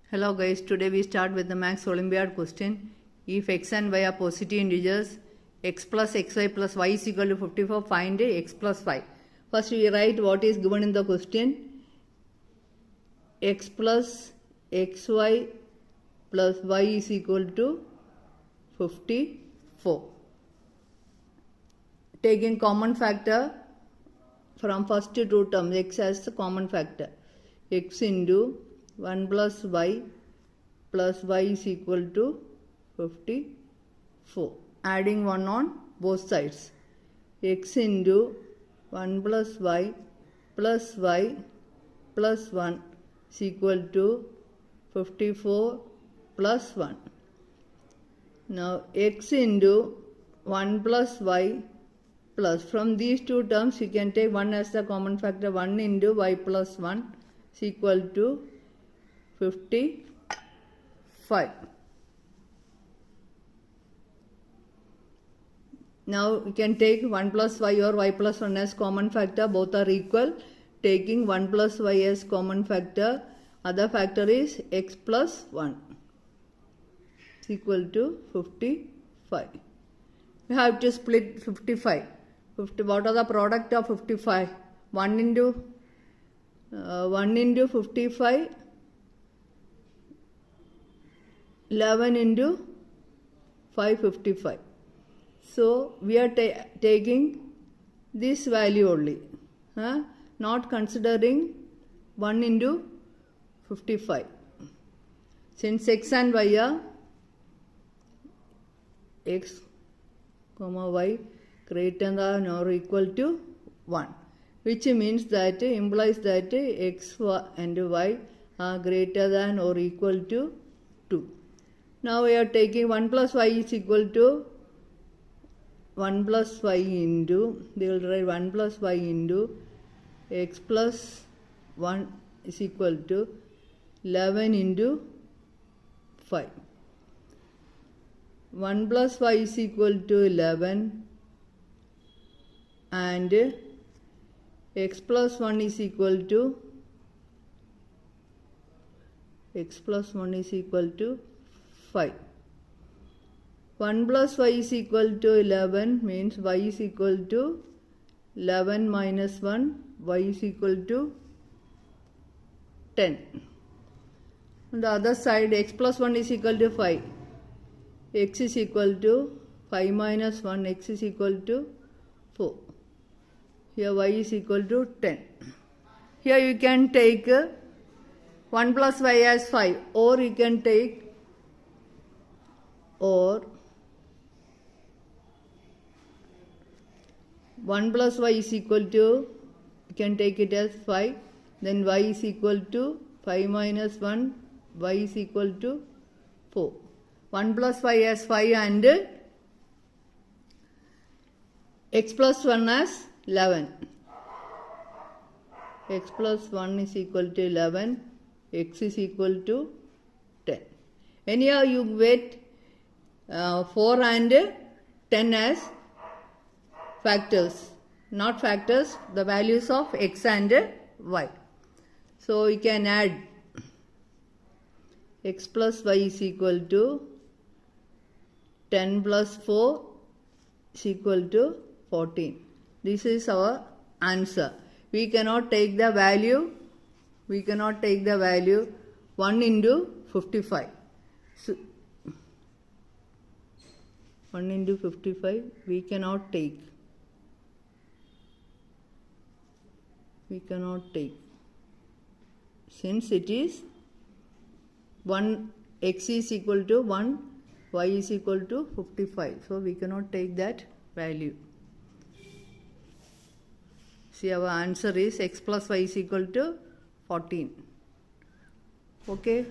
Hello guys, today we start with the Max Olympiad question. If x and y are positive integers, x plus xy plus y is equal to 54, find x plus 5. First we write what is given in the question. X plus xy plus y is equal to 54. Taking common factor from first two terms, x as the common factor. X into 1 plus y is equal to 54. Adding 1 on both sides. X into 1 plus y plus 1 is equal to 54 plus 1. Now x into 1 plus y plus, from these two terms you can take 1 as the common factor. 1 into y plus 1 is equal to 55. Now we can take 1 plus y or y plus 1 as common factor. Both are equal. Taking 1 plus y as common factor, other factor is x plus 1 is equal to 55. We have to split 55. What are the product of 55? 1 into 55, 11 into 555. So we are taking this value only, not considering 1 into 55. Since x and y are x, y greater than or equal to 1, which means that implies that x and y are greater than or equal to 2. Now we are taking 1 plus y is equal to 1 plus y into, they will write 1 plus y into x plus 1 is equal to 11 into 5. 1 plus y is equal to 11 and x plus 1 is equal to 5. 1 plus y is equal to 11 means y is equal to 11 minus 1, y is equal to 10. On the other side, x plus 1 is equal to 5. X is equal to 5 minus 1, x is equal to 4. Here y is equal to 10. Here you can take 1 plus y as 5, or you can take 1 plus y is equal to, you can take it as 5, then y is equal to 5 minus 1, y is equal to 4. 1 plus y as 5 and x plus 1 as 11. X plus 1 is equal to 11, x is equal to 10. Anyhow you get 4 and 10 as factors, not factors, the values of x and y. So we can add x plus y is equal to 10 plus 4 is equal to 14. This is our answer. We cannot take the value 1 into 55. So 1 into 55 we cannot take. Since it is 1, x is equal to 1, y is equal to 55. So we cannot take that value. See, our answer is x plus y is equal to 14. Okay.